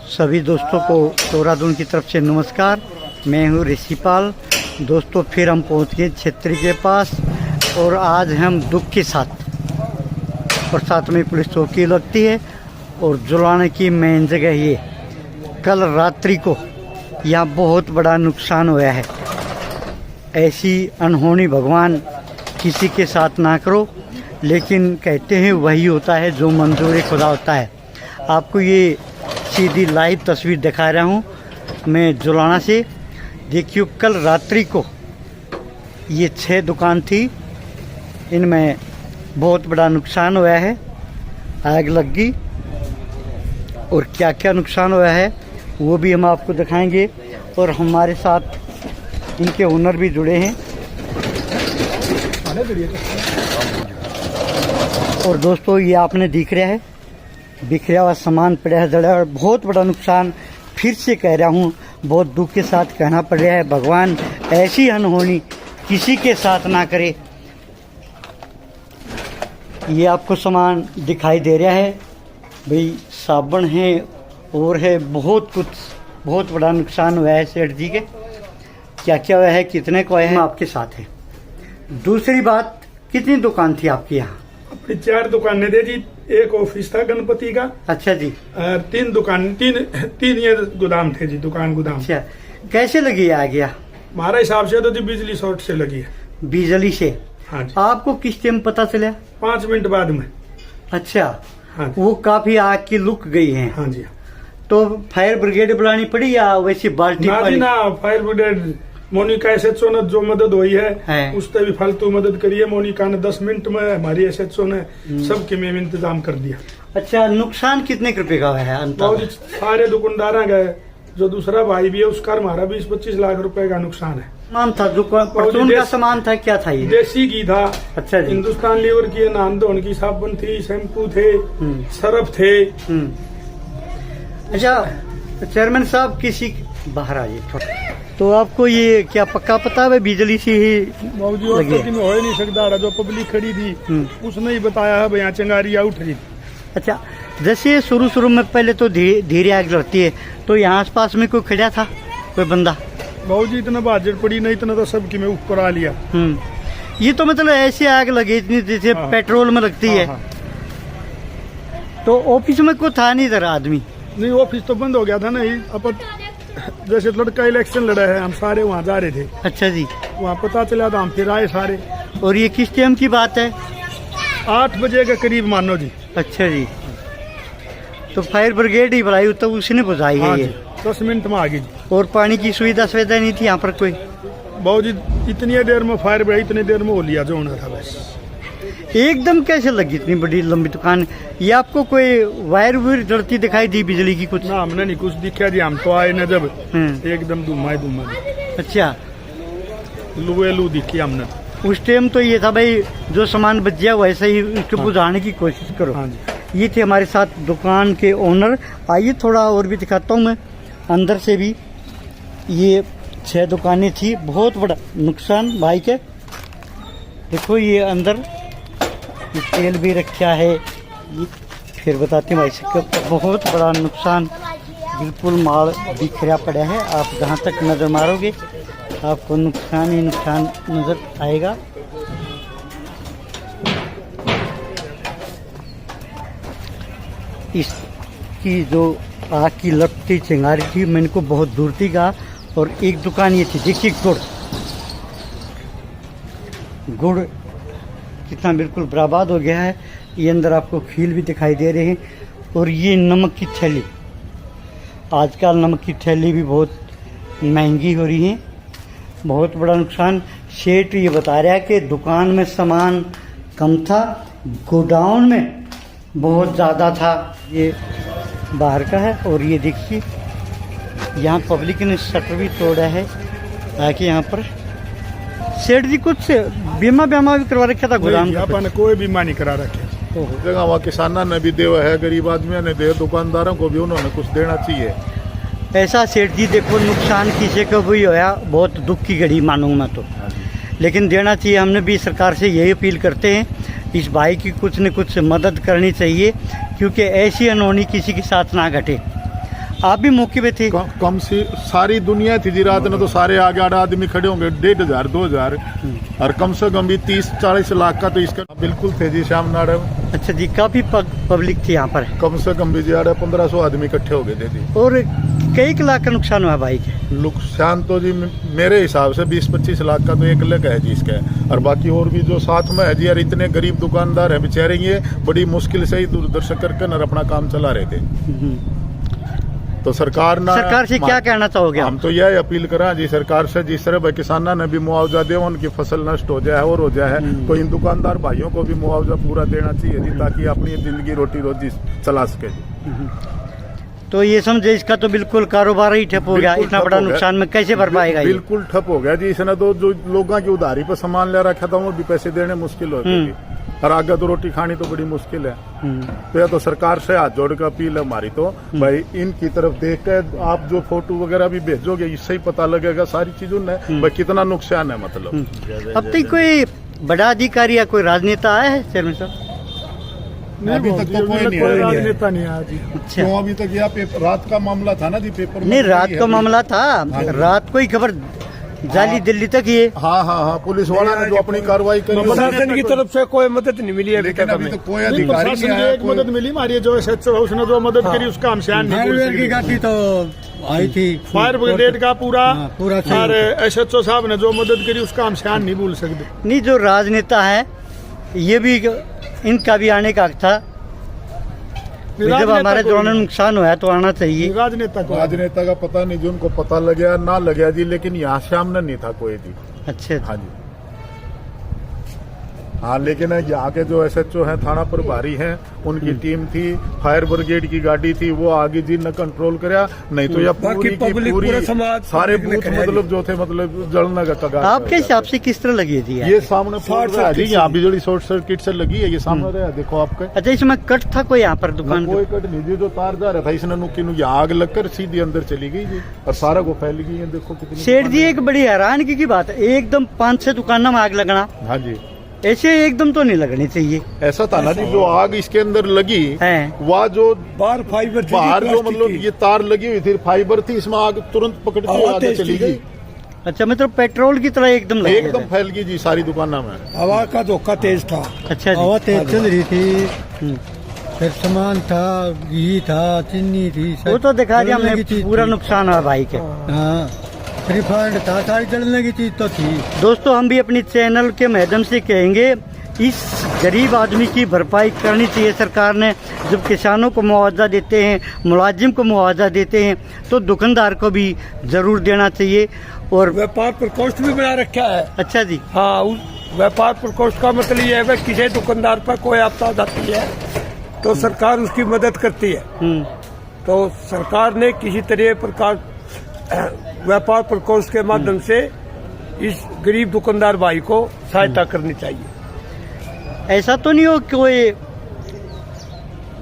सभी दोस्तों को देहरादून की तरफ से नमस्कार। मैं हूँ ऋषिपाल। दोस्तों फिर हम पहुँच गए छतरी के पास और आज हम दुख के साथ और साथ में पुलिस चौकी लगती है और जुलाने की मेन जगह ये। कल रात्रि को यहाँ बहुत बड़ा नुकसान हुआ है। ऐसी अनहोनी भगवान किसी के साथ ना करो, लेकिन कहते हैं वही होता है जो मंजूर खुदा होता है। आपको ये सीधी लाइव तस्वीर दिखा रहा हूँ मैं जुलाना से। देखियो कल रात्रि को ये 6 दुकान थी, इनमें बहुत बड़ा नुकसान हुआ है। आग लग गई और क्या क्या नुकसान हुआ है वो भी हम आपको दिखाएंगे और हमारे साथ इनके ओनर भी जुड़े हैं। और दोस्तों ये आपने दिख रहा है बिखरा हुआ सामान पड़ा है, जड़ा, और बहुत बड़ा नुकसान। फिर से कह रहा हूँ, बहुत दुख के साथ कहना पड़ रहा है, भगवान ऐसी अनहोनी किसी के साथ ना करे। ये आपको सामान दिखाई दे रहा है भाई, साबुन है और है बहुत कुछ। बहुत बड़ा नुकसान हुआ है सेठ जी के। क्या क्या हुआ है, कितने को है, आपके साथ है। दूसरी बात, कितनी दुकान थी आपकी यहाँ? अपनी 4 दुकानें थे जी। एक ऑफिस था गणपति का। अच्छा जी। 3 दुकान, तीन ये गोदाम थे जी, दुकान गोदाम। अच्छा, कैसे लगी आ गया? हमारे हिसाब से तो जी बिजली शॉर्ट से लगी है। बिजली से? हाँ जी। आपको किस टाइम पता चला? 5 मिनट बाद में। अच्छा। हाँ जी। वो काफी आग की लुक गई है। हाँ जी। तो फायर ब्रिगेड बुलानी पड़ी या वैसी बाल्टी? ना जी ना, फायर ब्रिगेड मोनिका एसएचओ ने जो मदद हुई है उससे भी फालतू मदद करी है। मोनिका ने 10 मिनट में, हमारी एसएचओ ने सबके में इंतजाम कर दिया। अच्छा, नुकसान कितने रुपए का है? सारे दुकानदार गए। जो दूसरा भाई भी है उसका हमारा 20-25 लाख रुपए का नुकसान है। सामान था परचून का सामान था, क्या था ये? देसी घी था। अच्छा जी। हिंदुस्तान लीवर की नहान धोने की साबुन थी, शैम्पू थे, सरफ थे। अच्छा चेयरमैन साहब, किसी बाहर आइए थोड़ा। तो आपको ये क्या पक्का पता है बिजली से ही लगी है? हो ही नहीं सकता। जो पब्लिक खड़ी थी उसने ही बताया है भाई यहाँ चिंगारी उठ रही। अच्छा, जैसे शुरू में पहले तो धीरे आग लगती है, तो यहाँ आस पास में कोई खड़ा था, कोई बंदा? बाबू जी इतना बाजर पड़ी नहीं, इतना तो सबकी में ऊपर आ लिया। ये तो मतलब ऐसी आग लगी इतनी जैसे पेट्रोल में लगती है। तो ऑफिस में कोई था नहीं जरा आदमी? नहीं, ऑफिस तो बंद हो गया था ना। अपन जैसे लड़का इलेक्शन लड़ा है, हम सारे वहाँ जा रहे थे। अच्छा जी। वहाँ पता चला तो हम फिर आए सारे। और ये किस टाइम की बात है? 8 बजे के करीब मानो जी। अच्छा जी। तो फायर ब्रिगेड ही बुलाई तो उसने बुझाई है ये? 10 मिनट में आ गई जी। और पानी की सुविधा नहीं थी यहाँ पर कोई? बाबू जी इतनी देर में फायर ब्रिगेड इतनी देर में हो लिया जो होना था बस। एकदम कैसे लगी इतनी बड़ी लंबी दुकान? ये आपको कोई वायर वायर जड़ती दिखाई दी बिजली की कुछ? ना, हमने नहीं कुछ दिखा जी। हम तो आए न जब एकदम धुमा। अच्छा, लू दिखी हमने। उस टाइम तो ये था भाई जो सामान बच गया वैसे ही उसको बुझाने की कोशिश करो। हाँ जी। ये थे हमारे साथ दुकान के ओनर। आइए थोड़ा और भी दिखाता हूँ मैं अंदर से भी। ये 6 दुकानें थी, बहुत बड़ा नुकसान भाई के। देखो ये अंदर ये तेल भी रखा है। ये फिर बताते हैं भाई साहब, बहुत बड़ा नुकसान, बिल्कुल माल बिखरा पड़ा है। आप जहाँ तक नज़र मारोगे आपको नुकसान ही नुकसान नज़र आएगा। इसकी जो आग की लपटी चिंगारी थी, मैंने को बहुत दूर थी कहा। और एक दुकान ये थी, देखिए गुड़ कितना बिल्कुल बर्बाद हो गया है। ये अंदर आपको खील भी दिखाई दे रहे हैं। और ये नमक की थैली, आजकल नमक की थैली भी बहुत महंगी हो रही है। बहुत बड़ा नुकसान। सेठ ये बता रहा है कि दुकान में सामान कम था, गोडाउन में बहुत ज़्यादा था। ये बाहर का है। और ये देखिए यहाँ पब्लिक ने शटर भी तोड़ा है आके यहाँ पर। सेठ जी कुछ बीमा भी करवा रखा था गोदाम का? अपन कोई बीमा नहीं करा रखे। जगह वहाँ किसाना ने भी देवा है, गरीब आदमियों ने दे, दुकानदारों को भी उन्होंने कुछ देना चाहिए। ऐसा सेठ जी देखो, नुकसान किसी को भी होया, बहुत दुख की घड़ी मानूँ मैं तो, लेकिन देना चाहिए। हमने भी सरकार से यही अपील करते हैं इस भाई की कुछ न कुछ मदद करनी चाहिए, क्योंकि ऐसी अनहोनी किसी के साथ ना घटे। आप भी मौके पे थे? कम से सारी दुनिया थी जी रात में, तो सारे आगे आड़े आदमी खड़े होंगे, 1500 2000 और कम से कम भी 30-40 लाख का तो इसका बिल्कुल थे जी श्याम नाड़े। अच्छा जी, काफी पब्लिक थी यहाँ पर? कम से कम भी जी 1500 आदमी इकट्ठे हो गए थे जी। और कई लाख का नुकसान हुआ बाइक के? नुकसान तो जी मेरे हिसाब से 20-25 लाख का तो 1 लाख है जी इसका, और बाकी और भी जो साथ में है जी यार, इतने गरीब दुकानदार है बेचारे, ये बड़ी मुश्किल से ही दूरदर्शन करके न अपना काम चला रहे थे। तो सरकार से क्या कहना चाहोगे? हम तो यह अपील करा जी सरकार से, जिस तरह किसाना ने भी मुआवजा दे, उनकी फसल नष्ट हो जाए और हो जाए तो इन दुकानदार भाइयों को भी मुआवजा पूरा देना चाहिए जी, ताकि अपनी जिंदगी रोटी रोजी चला सके जी। तो ये समझे इसका तो बिल्कुल कारोबार ही ठप हो गया, इतना बड़ा नुकसान में कैसे भर पाएगा? बिल्कुल ठप हो गया जी। इसने तो जो लोगों की उधारी पर सामान ले रखा था वो भी पैसे देने मुश्किल हो गए, और आगे तो रोटी खानी तो बड़ी मुश्किल है। तो यह तो सरकार से हाथ जोड़ कर अपील है हमारी, तो भाई इनकी तरफ देख कर आप जो फोटो वगैरह भी भेजोगे, इससे ही पता लगेगा सारी चीजों ने भाई कितना नुकसान है। मतलब अब तक कोई बड़ा अधिकारी या कोई राजनेता आया है चेयरमैन साहब? अभी तक तो कोई राजनेता नहीं आया जी। अच्छा, तो अभी तक यह रात का मामला था ना जी, पेपर में नहीं रात का मामला था, रात को ही खबर जाली दिल्ली तक ये। हाँ, पुलिस वाला ने जो अपनी कार्रवाई करी, प्रशासन की तरफ से कोई मदद नहीं मिली है, लेकिन अभी तक कोई अधिकारी नहीं आया। एक मदद मिली हमारी, जो SHO है उसने जो मदद करी उसका हम शान नहीं भूल सकते। की गाड़ी तो आई थी, फायर ब्रिगेड का पूरा और SHO साहब ने जो मदद करी उसका हम शान नहीं भूल सकते। नहीं, जो राजनेता है ये भी, इनका भी आने का हक था, जब हमारे जो नुकसान हुआ है तो आना चाहिए। राजनेता का पता नहीं जी, उनको पता लगे ना लगे जी, लेकिन यहाँ सामने नहीं था कोई जी। अच्छा, हाँ जी, हाँ, लेकिन यहाँ के जो SHO हैं, थाना प्रभारी हैं, उनकी टीम थी, फायर ब्रिगेड की गाड़ी थी, वो आगे जी न कंट्रोल करा, नहीं तो यह पूरी की पूरी सारे बूथ मतलब जो थे मतलब जलने का कगार। आपके हिसाब से किस तरह लगी थी? ये सामने जी, यहाँ बिजली शॉर्ट सर्किट से लगी है, ये सामने रहा देखो आपके। अच्छा, इसमें कट था कोई यहाँ पर दुकान? कोई कट नहीं जी, जो तार जा रहा था इसने नुकी आग लगकर सीधी अंदर चली गई जी, और सारा को फैल गई है। देखो कितनी। सेठ जी, एक बड़ी हैरानगी की बात है, एकदम 5-6 दुकानों में आग लगना। हाँ जी, ऐसे एकदम तो नहीं लगनी चाहिए। ऐसा था ना जी, जो आग इसके अंदर लगी है, वह जो बाहर फाइबर बाहर जो मतलब ये तार लगी हुई थी, फाइबर थी, इसमें आग तुरंत पकड़ के आगे चली गई। अच्छा, मतलब पेट्रोल की तरह एकदम फैल गई जी सारी दुकानों में। हवा का धोखा तेज था। अच्छा, हवा तेज चल रही थी, फिर सामान था, घी था, चीनी थी, वो तो दिखा दिया हमने, पूरा नुकसान हुआ भाई के। हाँ, रिफाइंड था, सारी जलने की चीज तो थी। दोस्तों, हम भी अपनी चैनल के माध्यम से कहेंगे, इस गरीब आदमी की भरपाई करनी चाहिए सरकार ने। जब किसानों को मुआवजा देते हैं, मुलाजिम को मुआवजा देते हैं, तो दुकानदार को भी जरूर देना चाहिए। और व्यापार प्रकोष्ठ भी बना रखा है। अच्छा जी, हाँ, व्यापार प्रकोष्ठ का मतलब ये है कि किसी दुकानदार पर कोई आपदा जाती है तो सरकार उसकी मदद करती है। तो सरकार ने किसी तरह प्रकार व्यापार प्रकोष्ठ के माध्यम से इस गरीब दुकानदार भाई को सहायता करनी चाहिए। ऐसा तो नहीं हो कोई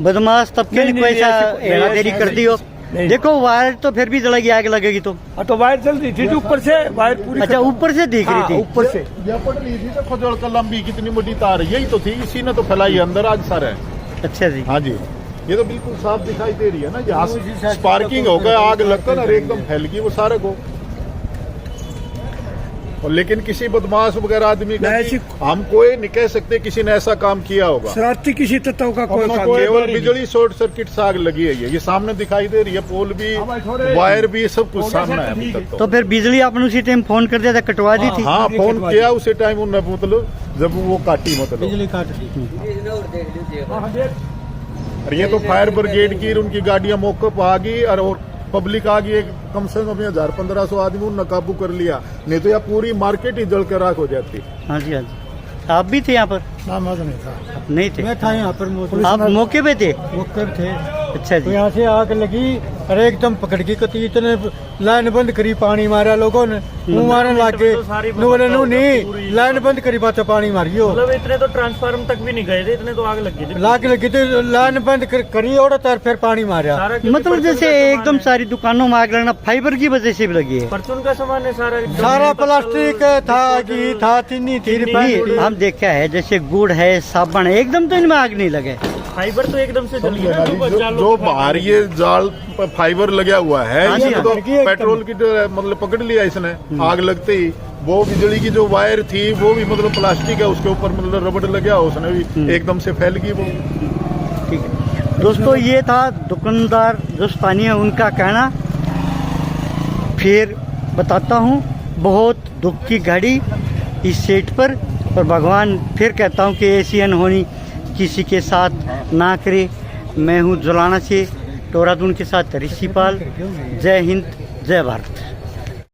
बदमाश तबके ने कोई ऐसा हेराफेरी कर दी हो? देखो, वायर तो फिर भी जलेगी, आग लगेगी तो। तो वायर चल रही थी ऊपर से, वायर पूरी। अच्छा, ऊपर से दिख रही थी? ऊपर से पड़ रही थी, देखो जड़ लंबी कितनी बड़ी तार, यही तो थी, इसी ने तो फैलाई अंदर आज सारा। अच्छा जी, हाँ जी, ये तो बिल्कुल साफ दिखाई दे रही है ना, यहाँ स्पार्किंग हो गया, आग लगकर और एकदम फैल गई वो सारे को। और लेकिन किसी बदमाश वगैरह आदमी का हम कोई नहीं कह सकते किसी ने ऐसा काम किया होगा, शरारती किसी तत्व का कोई काम। केवल बिजली शॉर्ट सर्किट से आग लगी है, ये सामने दिखाई दे रही है, पोल भी, वायर भी, सब कुछ सामने है अभी तक। तो फिर बिजली आपने उसी टाइम फोन कर दिया था, कटवा दी थी? हाँ, फोन किया उसी टाइम उन्होंने, मतलब जब वो काटी, मतलब बिजली काट दी। और ये तो फायर ब्रिगेड की उनकी गाड़ियां मौके पर आ गई, और पब्लिक आ गई, कम से कम 1000-1500 आदमी उन्होंने काबू कर लिया, नहीं तो यह पूरी मार्केट ही जल कर राख हो जाती। हाँ जी, हाँ जी। आप भी थे यहाँ पर? नहीं था, नहीं थे? मैं था यहाँ पर। आप मौके पे थे? मौके पे थे। अच्छा तो जी। यहाँ से आग लगी और एकदम पकड़ की कती इतने लाइन बंद करी, पानी मारा लोगों ने, मुंह मारने लग गए। नु बोले नु नहीं, लाइन बंद करी बात पानी मारियो। मतलब इतने तो ट्रांसफार्मर तक भी नहीं गए थे, इतने तो आग लगी थी। लाग लगी थी, लाइन बंद करी और फिर पानी मारा। सारा क्योंकि मतलब परचून जैसे का सामान एकदम है। सारी दुकानों में आग लगना फाइबर की वजह से भी लगी है। परचून का सामान है सारा, सारा प्लास्टिक था, घी था, चीनी थी, रिफाइंड नहीं, हम देखा है जैसे गुड़ है, साबुन है, एकदम तो इनमें आग नहीं लगे। फाइबर तो एकदम से जल गया। जो बाहर ये जाल फाइबर लगा हुआ है, हाँ जी, इसमें तो हाँ। पेट्रोल की तो मतलब पकड़ लिया इसने आग लगते ही। वो बिजली की जो वायर थी वो भी मतलब प्लास्टिक है, उसके ऊपर मतलब रबड़ लगा, उसने भी एकदम से फैल गई वो। ठीक है दोस्तों, ये था दुकानदार जो स्थानीय है उनका कहना। फिर बताता हूँ, बहुत दुख की घड़ी इस सेट पर, और भगवान फिर कहता हूँ कि ऐसी अनहोनी किसी के साथ ना करे। मैं हूँ जुलाना से टोरादून के साथ ऋषिपाल। जय हिंद, जय भारत।